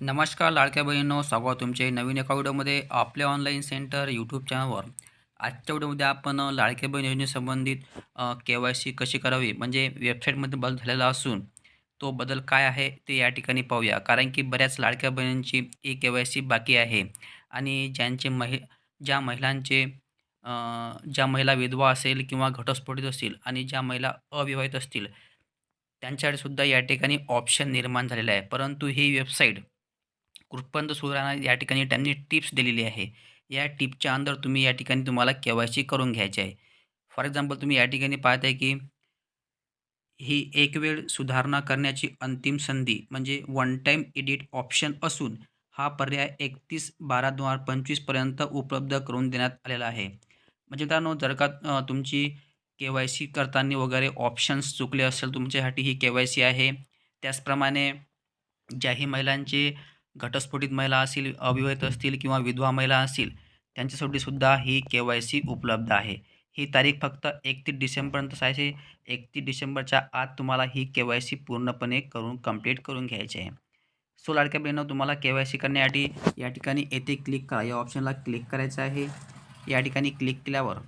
नमस्कार लाडक्या बहिणींनो, स्वागत तुमचे नवीन एका व्हिडिओमध्ये आपल्या ऑनलाईन सेंटर यूट्यूब चॅनलवर. आजच्या व्हिडिओमध्ये आपण लाडक्या बहीण योजनेसंबंधित KYC कशी करावी, म्हणजे वेबसाईटमध्ये बदल झालेला असून तो बदल काय आहे ते या ठिकाणी पाहूया. कारण की बऱ्याच लाडक्या बहिणींची KYC बाकी आहे आणि ज्या महिलांचे ज्या महिला विधवा असेल किंवा घटस्फोटित असतील आणि ज्या महिला अविवाहित असतील त्यांच्याकडे सुद्धा या ठिकाणी ऑप्शन निर्माण झालेला आहे. परंतु ही वेबसाईट कृपंत सुधारणा या ठिकाणी त्यांनी टिप्स दिलेली आहे. या टिपच्या अंदर या ठिकाणी तुम्हाला KYC करून घ्यायचे आहे. फॉर एक्झाम्पल तुम्ही या ठिकाणी पाहत आहे की ही एक वेळ सुधारणा करण्याची अंतिम संधी म्हणजे वन टाईम एडिट ऑप्शन असून हा पर्याय 31/12/2025 पर्यंत उपलब्ध करून देण्यात आलेला आहे. म्हणजे मित्रांनो, जर का तुमची KYC करताना वगैरे ऑप्शन्स चुकले असेल तुमच्यासाठी ही KYC आहे. त्याचप्रमाणे ज्याही महिलांचे घटस्फोटित महिला असतील, अविवाहित असतील किंवा विधवा महिला असतील, त्यांच्यासाठी सुद्धा ही KYC उपलब्ध आहे. ही तारीख फक्त 31 डिसेंबरपर्यंत आहे. 31 डिसेंबरच्या आत तुम्हाला ही KYC पूर्णपणे कंप्लीट करून घ्यायची आहे. सो लाडक्या बहिणींनो, तुम्हाला KYC करण्यासाठी या ठिकाणी येथे क्लिक करा. या ऑप्शनला क्लिक करायचं आहे. या ठिकाणी क्लिक केल्यावर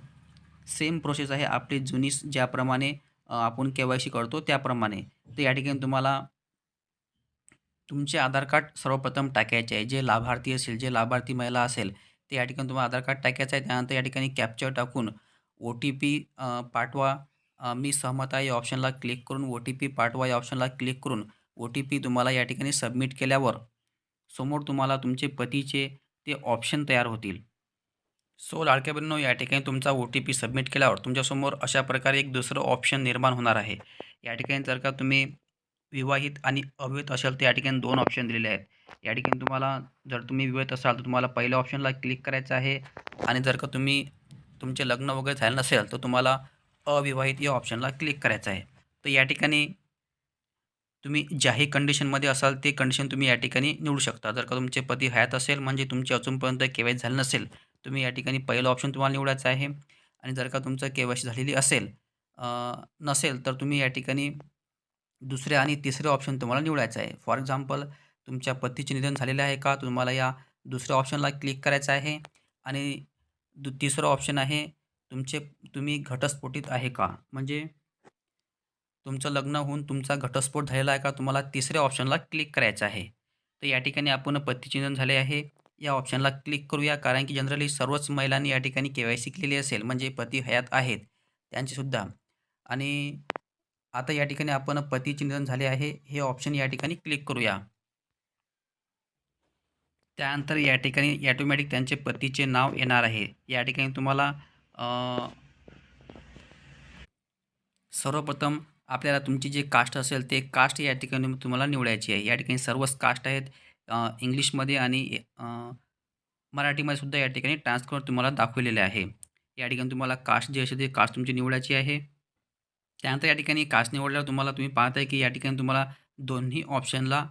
सेम प्रोसेस आहे आपली जुनी ज्याप्रमाणे आपण KYC करतो त्याप्रमाणे. तर या ठिकाणी तुम्हाला तुमचे आधार कार्ड सर्वप्रथम टाकायचे आहे. जे लाभार्थी असेल, जे लाभार्थी महिला असेल, ते या ठिकाणी तुम्हाला आधार कार्ड टाकायचं आहे. त्यानंतर या ठिकाणी कॅप्चर टाकून OTP पाठवा. मी सहमत आहे या ऑप्शनला क्लिक करून OTP पाठवा या ऑप्शनला क्लिक करून OTP तुम्हाला या ठिकाणी सबमिट केल्यावर समोर तुम्हाला तुमचे पतीचे ते ऑप्शन तयार होतील. सो लाडक्या बहिणींनो, या ठिकाणी तुमचा OTP सबमिट केल्यावर तुमच्यासमोर अशा प्रकारे एक दुसरं ऑप्शन निर्माण होणार आहे. या ठिकाणी जर का तुम्ही विवाहित आणि अविवाहित असाल तर या ठिकाणी 2 ऑप्शन दिलेले आहेत. या ठिकाणी तुम्हाला जर तुम्ही विवाहित असाल तर तुम्हाला पहिल्या ऑप्शनला क्लिक करायचं आहे आणि जर का तुमचे लग्न वगैरे झालं नसेल तर तुम्हाला अविवाहित या ऑप्शनला क्लिक करायचं आहे. तर या ठिकाणी तुम्ही ज्याही कंडिशनमध्ये असाल ते कंडिशन तुम्ही या ठिकाणी निवडू शकता. जर का तुमचे पती हयात असेल म्हणजे तुमची अजूनपर्यंत KYC झालं नसेल, तुम्ही या ठिकाणी पहिलं ऑप्शन तुम्हाला निवडायचं आहे आणि जर का तुमचं KYC झालेली नसेल तर तुम्ही या ठिकाणी दुसरे आणि तिसरे ऑप्शन तुम्हाला निवडायचं आहे. फॉर एक्झाम्पल तुमच्या पतीचे निधन झालेले आहे का? तुम्हाला या दुसऱ्या ऑप्शनला क्लिक करायचं आहे आणि तिसरं ऑप्शन आहे तुम्ही घटस्फोटित आहे का? म्हणजे तुमचं लग्न होऊन तुमचा घटस्फोट झालेला आहे का? तुम्हाला तिसऱ्या ऑप्शनला क्लिक करायचं आहे. तर या ठिकाणी आपण पतीचे निधन झाले आहे या ऑप्शनला क्लिक करूया. कारण की जनरली सर्वच महिलांनी या ठिकाणी KYC केलेली असेल म्हणजे पती हयात आहेत त्यांचीसुद्धा. आणि आता या ठिकाणी आपण पतीचे निधन झाले आहे हे ऑप्शन या ठिकाणी क्लिक करूया. त्यानंतर या ठिकाणी ऑटोमॅटिक त्यांचे पतीचे नाव येणार आहे. या ठिकाणी तुम्हाला सर्वप्रथम आपल्याला तुमची जी कास्ट असेल ते कास्ट या ठिकाणी तुम्हाला निवडायची आहे. या ठिकाणी सर्वच कास्ट आहेत. इंग्लिशमध्ये आणि मराठीमध्ये सुद्धा या ठिकाणी ट्रान्सफर तुम्हाला दाखवलेले आहे. या ठिकाणी तुम्हाला कास्ट जी असेल ती कास्ट तुमची निवडायची आहे. त्यानंतर या ठिकाणी कास्ट निवडल्यावर तुम्ही पाहताय की या ठिकाणी तुम्हाला दोन्ही ऑप्शनला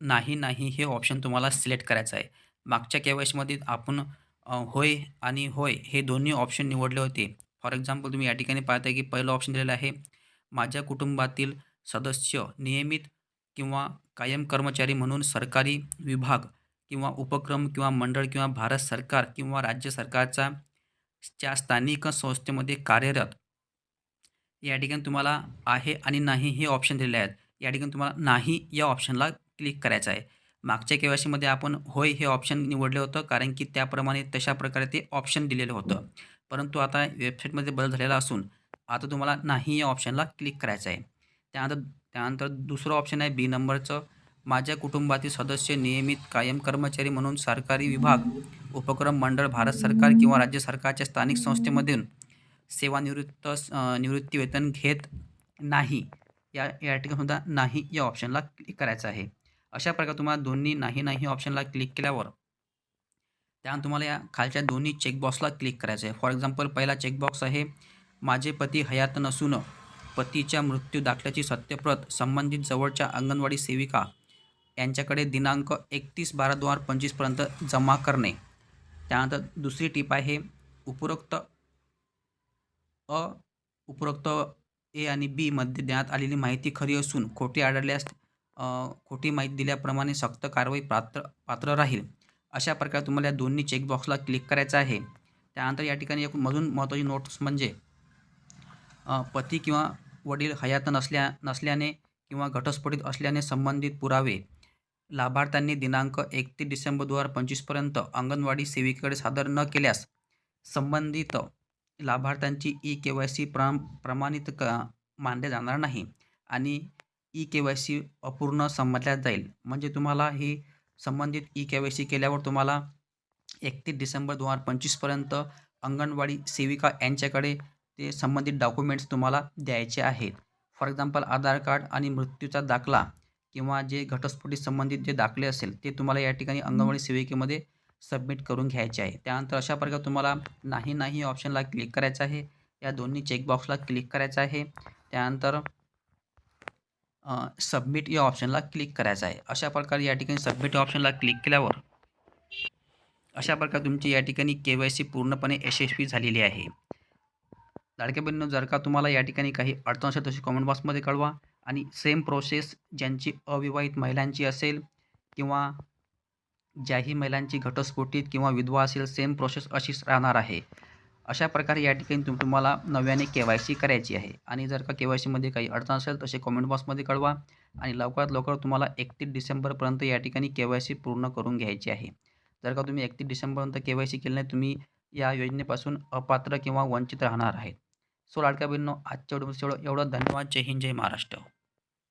नाही, नाही हे ऑप्शन तुम्हाला सिलेक्ट करायचं आहे. मागच्या KYCमध्ये आपण होय आणि होय हे दोन्ही ऑप्शन निवडले होते. फॉर एक्झाम्पल तुम्ही या ठिकाणी पाहताय की पहिलं ऑप्शन दिलेलं आहे, माझ्या कुटुंबातील सदस्य नियमित किंवा कायम कर्मचारी म्हणून सरकारी विभाग किंवा उपक्रम किंवा मंडळ किंवा भारत सरकार किंवा राज्य सरकारच्या स्थानिक संस्थेमध्ये कार्यरत. या ठिकाणी तुम्हाला आहे आणि नाही हे ऑप्शन दिलेले आहेत. या ठिकाणी तुम्हाला नाही या ऑप्शनला क्लिक करायचं आहे. मागच्या KYCमध्ये आपण होय हे ऑप्शन निवडलं होतं कारण की त्याप्रमाणे तशा प्रकारे ते ऑप्शन दिलेलं होतं. परंतु आता वेबसाईटमध्ये बदल झालेला असून आता तुम्हाला नाही या ऑप्शनला क्लिक करायचं आहे. त्यानंतर त्यानंतर दुसरं ऑप्शन आहे बी नंबरचं, माझ्या कुटुंबातील सदस्य नियमित कायम कर्मचारी म्हणून सरकारी विभाग, उपक्रम, मंडळ, भारत सरकार किंवा राज्य सरकारच्या स्थानिक संस्थेमधून निवृत्ती वेतन घेत नाही. या या ठिकाणीसुद्धा नाही या ऑप्शनला क्लिक करायचं आहे. अशा प्रकारे तुम्हाला दोन्ही नाही, नाही ऑप्शनला क्लिक केल्यावर त्यानंतर तुम्हाला या खालच्या दोन्ही चेकबॉक्सला क्लिक करायचं आहे. फॉर एक्झाम्पल पहिला चेकबॉक्स आहे, माझे पती हयात नसून पतीच्या मृत्यू दाखल्याची सत्यप्रत संबंधित जवळच्या अंगणवाडी सेविका यांच्याकडे दिनांक 31/12/2025 पर्यंत जमा करणे. त्यानंतर दुसरी टीप आहे, उपरोक्त उपरोक्त ए आणि बी मध्ये देण्यात आलेली माहिती खरी असून खोटी आढळल्यास खोटी माहिती दिल्याप्रमाणे सक्त कारवाई पात्र पात्र राहील. अशा प्रकारे तुम्हाला या दोन्ही चेकबॉक्सला क्लिक करायचं आहे. त्यानंतर या ठिकाणी एक अजून महत्त्वाची नोट्स म्हणजे पती किंवा वडील हयात नसल्याने किंवा घटस्फोटित असल्याने संबंधित पुरावे लाभार्थ्यांनी दिनांक 31 डिसेंबर 2025 पर्यंत अंगणवाडी सेविकेकडे सादर न केल्यास संबंधित लाभार्थ्यांची ई-के-वाय-सी प्रमाणित मानले जाणार नाही आणि ई-के-वाय-सी अपूर्ण समजल्या जाईल. म्हणजे तुम्हाला ही संबंधित ई-के-वाय-सी केल्यावर तुम्हाला 31 डिसेंबर 2025 पर्यंत अंगणवाडी सेविका यांच्याकडे ते संबंधित डॉक्युमेंट्स तुम्हाला द्यायचे आहेत. फॉर एक्झाम्पल आधार कार्ड आणि मृत्यूचा दाखला किंवा जे घटस्फोटी संबंधित जे दाखले असेल ते तुम्हाला या ठिकाणी अंगणवाडी सेविकेमध्ये सबमिट करून घ्यायचे आहे. त्यानंतर अशा प्रकारे तुम्हाला नाही ऑप्शनला क्लिक करायचं आहे. या दोन्ही चेकबॉक्सला क्लिक करायचं आहे. त्यानंतर सबमिट या ऑप्शनला क्लिक करायचं आहे. अशा प्रकारे या ठिकाणी सबमिट या ऑप्शनला क्लिक केल्यावर अशा प्रकारे तुमची या ठिकाणी के-वाय-सी पूर्णपणे यशस्वी झालेली आहे. लाडक्या बहिणींनो, जर का तुम्हाला या ठिकाणी काही अडचण असेल तशी कमेंट बॉक्समध्ये कळवा आणि सेम प्रोसेस ज्यांची अविवाहित महिलांची असेल किंवा ज्याही महिलांची घटस्फोटीत किंवा विधवा असेल सेम प्रोसेस अशीच राहणार आहे. अशा प्रकारे या ठिकाणी तुम्हाला नव्याने के-वाय-सी करायची आहे आणि जर का के-वाय-सीमध्ये काही अडचण असेल तसे कमेंट बॉक्समध्ये कळवा आणि लवकरात लवकर तुम्हाला 31 डिसेंबरपर्यंत या ठिकाणी के-वाय-सी पूर्ण करून घ्यायची आहे. जर का तुम्ही 31 डिसेंबरपर्यंत के-वाय-सी केली नाही तुम्ही या योजनेपासून अपात्र किंवा वंचित राहणार आहेत. सो लाडक्या बहिणींनो, आजच्या व्हिडिओमध्ये एवढं. धन्यवाद. जय हिंद, जय महाराष्ट्र.